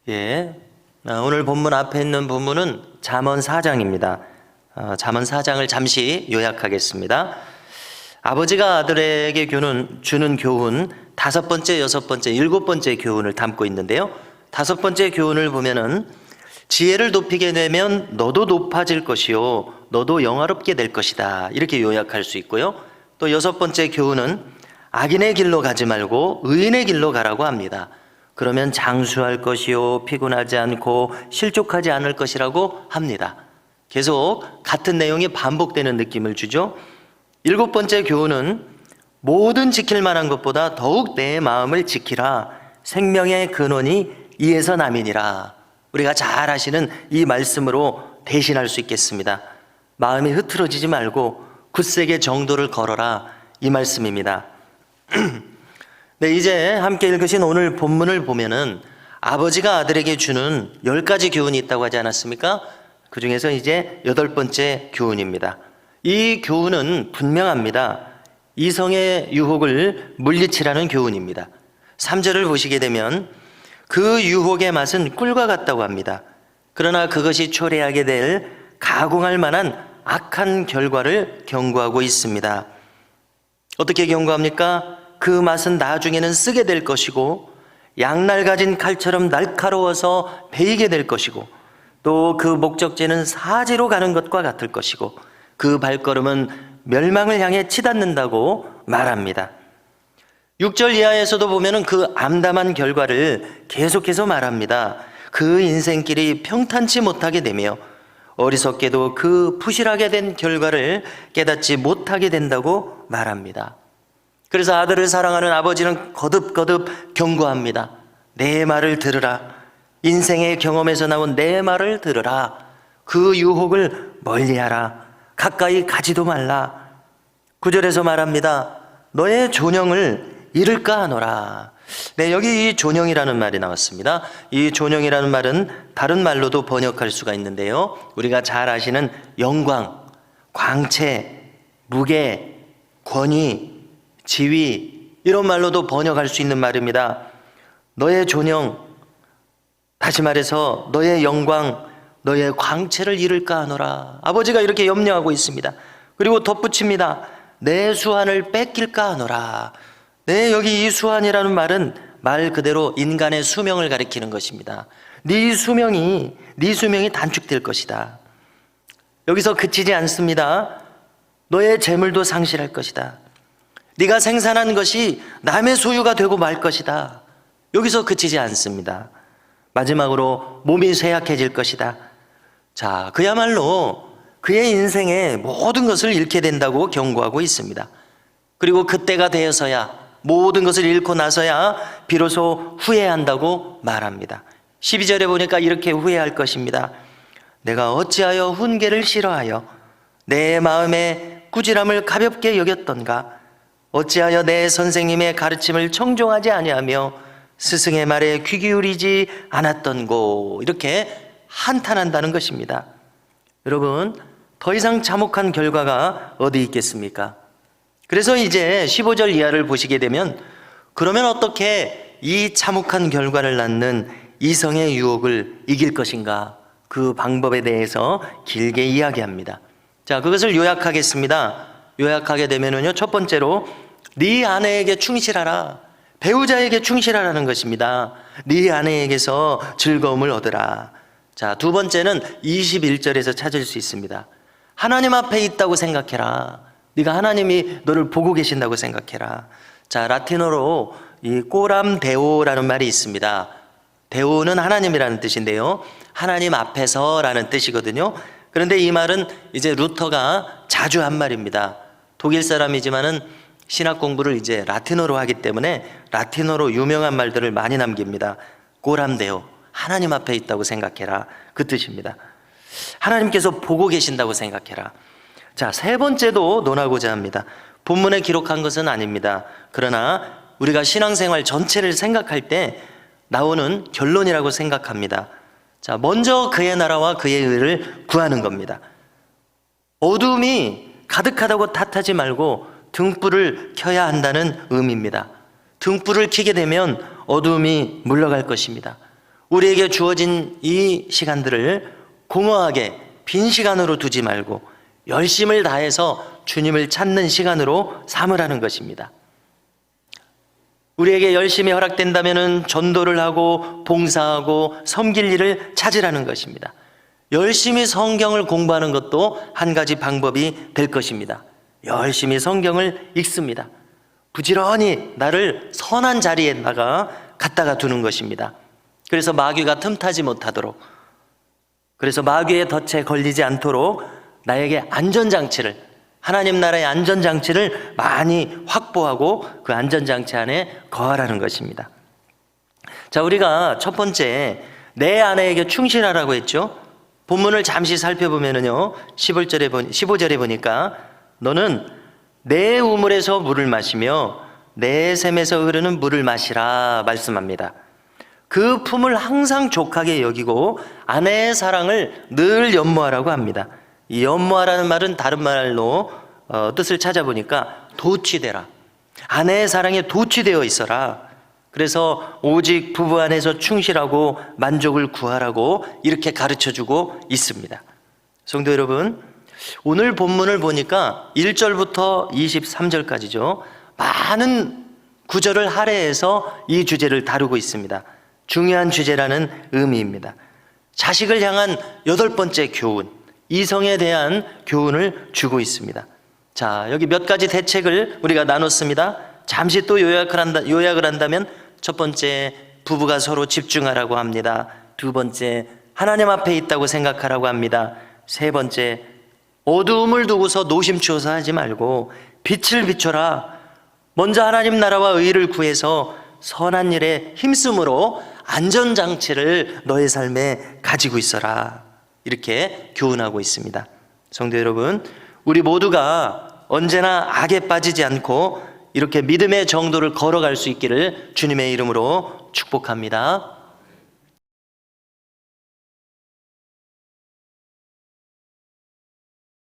예, 오늘 본문 앞에 있는 본문은 잠언 4장입니다. 잠언 4장을 잠시 요약하겠습니다. 아버지가 아들에게 주는 교훈 5번째, 6번째, 7번째 교훈을 담고 있는데요. 5번째 교훈을 보면은 지혜를 높이게 되면 너도 높아질 것이요 너도 영화롭게 될 것이다, 이렇게 요약할 수 있고요. 또 6번째 교훈은 악인의 길로 가지 말고 의인의 길로 가라고 합니다. 그러면 장수할 것이요 피곤하지 않고 실족하지 않을 것이라고 합니다. 계속 같은 내용이 반복되는 느낌을 주죠. 7번째 교훈은 모든 지킬 만한 것보다 더욱 내 마음을 지키라. 생명의 근원이 이에서 남이니라. 우리가 잘 아시는 이 말씀으로 대신할 수 있겠습니다. 마음이 흐트러지지 말고 굳세게 정도를 걸어라, 이 말씀입니다. 네, 이제 함께 읽으신 오늘 본문을 보면은 아버지가 아들에게 주는 10가지 교훈이 있다고 하지 않았습니까? 그 중에서 이제 8번째 교훈입니다. 이 교훈은 분명합니다. 이성의 유혹을 물리치라는 교훈입니다. 3절을 보시게 되면 그 유혹의 맛은 꿀과 같다고 합니다. 그러나 그것이 초래하게 될 가공할 만한 악한 결과를 경고하고 있습니다. 어떻게 경고합니까? 그 맛은 나중에는 쓰게 될 것이고 양날 가진 칼처럼 날카로워서 베이게 될 것이고 또 그 목적지는 사지로 가는 것과 같을 것이고 그 발걸음은 멸망을 향해 치닫는다고 말합니다. 6절 이하에서도 보면은 그 암담한 결과를 계속해서 말합니다. 그 인생길이 평탄치 못하게 되며 어리석게도 그 부실하게 된 결과를 깨닫지 못하게 된다고 말합니다. 그래서 아들을 사랑하는 아버지는 거듭거듭 경고합니다. 내 말을 들으라. 인생의 경험에서 나온 내 말을 들으라. 그 유혹을 멀리하라. 가까이 가지도 말라. 9절에서 말합니다. 너의 존영을 잃을까 하노라. 네, 여기 이 존영이라는 말이 나왔습니다. 이 존영이라는 말은 다른 말로도 번역할 수가 있는데요. 우리가 잘 아시는 영광, 광채, 무게, 권위, 지위, 이런 말로도 번역할 수 있는 말입니다. 너의 존영, 다시 말해서 너의 영광, 너의 광채를 잃을까 하노라. 아버지가 이렇게 염려하고 있습니다. 그리고 덧붙입니다. 내 수완을 뺏길까 하노라. 네, 여기 이 수완이라는 말은 말 그대로 인간의 수명을 가리키는 것입니다. 네 수명이 단축될 것이다. 여기서 그치지 않습니다. 너의 재물도 상실할 것이다. 네가 생산한 것이 남의 소유가 되고 말 것이다. 여기서 그치지 않습니다. 마지막으로 몸이 쇠약해질 것이다. 자, 그야말로 그의 인생의 모든 것을 잃게 된다고 경고하고 있습니다. 그리고 그때가 되어서야, 모든 것을 잃고 나서야 비로소 후회한다고 말합니다. 12절에 보니까 이렇게 후회할 것입니다. 내가 어찌하여 훈계를 싫어하여 내 마음에 꾸지람을 가볍게 여겼던가. 어찌하여 내 선생님의 가르침을 청종하지 아니하며 스승의 말에 귀 기울이지 않았던고. 이렇게 한탄한다는 것입니다. 여러분, 더 이상 참혹한 결과가 어디 있겠습니까? 그래서 이제 15절 이하를 보시게 되면 그러면 어떻게 이 참혹한 결과를 낳는 이성의 유혹을 이길 것인가, 그 방법에 대해서 길게 이야기합니다. 자, 그것을 요약하겠습니다. 요약하게 되면은요, 첫 번째로 네 아내에게 충실하라. 배우자에게 충실하라는 것입니다. 네 아내에게서 즐거움을 얻으라. 자, 두 번째는 21절에서 찾을 수 있습니다. 하나님 앞에 있다고 생각해라. 네가 하나님이 너를 보고 계신다고 생각해라. 자, 라틴어로 이 꼬람 데오라는 말이 있습니다. 데오는 하나님이라는 뜻인데요, 하나님 앞에서라는 뜻이거든요. 그런데 이 말은 이제 루터가 자주 한 말입니다. 독일 사람이지만은 신학 공부를 이제 라틴어로 하기 때문에 라틴어로 유명한 말들을 많이 남깁니다. 꼬람 데오, 하나님 앞에 있다고 생각해라, 그 뜻입니다. 하나님께서 보고 계신다고 생각해라. 자, 세 번째도 논하고자 합니다. 본문에 기록한 것은 아닙니다. 그러나 우리가 신앙생활 전체를 생각할 때 나오는 결론이라고 생각합니다. 자, 먼저 그의 나라와 그의 의를 구하는 겁니다. 어둠이 가득하다고 탓하지 말고 등불을 켜야 한다는 의미입니다. 등불을 켜게 되면 어둠이 물러갈 것입니다. 우리에게 주어진 이 시간들을 공허하게 빈 시간으로 두지 말고 열심을 다해서 주님을 찾는 시간으로 삼으라는 것입니다. 우리에게 열심히 허락된다면 전도를 하고 봉사하고 섬길 일을 찾으라는 것입니다. 열심히 성경을 공부하는 것도 한 가지 방법이 될 것입니다. 열심히 성경을 읽습니다. 부지런히 나를 선한 자리에다가 갖다가 두는 것입니다. 그래서 마귀가 틈타지 못하도록, 그래서 마귀의 덫에 걸리지 않도록 나에게 안전장치를, 하나님 나라의 안전장치를 많이 확보하고 그 안전장치 안에 거하라는 것입니다. 자, 우리가 첫 번째 내 아내에게 충실하라고 했죠. 본문을 잠시 살펴보면요, 15절에 보니까 너는 내 우물에서 물을 마시며 내 샘에서 흐르는 물을 마시라 말씀합니다. 그 품을 항상 족하게 여기고 아내의 사랑을 늘 연모하라고 합니다. 이 연모하라는 말은 다른 말로 뜻을 찾아보니까 도취되라, 아내의 사랑에 도취되어 있어라. 그래서 오직 부부 안에서 충실하고 만족을 구하라고 이렇게 가르쳐주고 있습니다. 성도 여러분, 오늘 본문을 보니까 1절부터 23절까지죠. 많은 구절을 할애해서 이 주제를 다루고 있습니다. 중요한 주제라는 의미입니다. 자식을 향한 8번째 교훈, 이성에 대한 교훈을 주고 있습니다. 자, 여기 몇 가지 대책을 우리가 나눴습니다. 잠시 또 요약을 한다면 첫 번째, 부부가 서로 집중하라고 합니다. 두 번째, 하나님 앞에 있다고 생각하라고 합니다. 세 번째, 어두움을 두고서 노심초사 하지 말고 빛을 비춰라. 먼저 하나님 나라와 의를 구해서 선한 일에 힘쓰므로 안전장치를 너의 삶에 가지고 있어라. 이렇게 교훈하고 있습니다. 성도 여러분, 우리 모두가 언제나 악에 빠지지 않고 이렇게 믿음의 정도를 걸어갈 수 있기를 주님의 이름으로 축복합니다.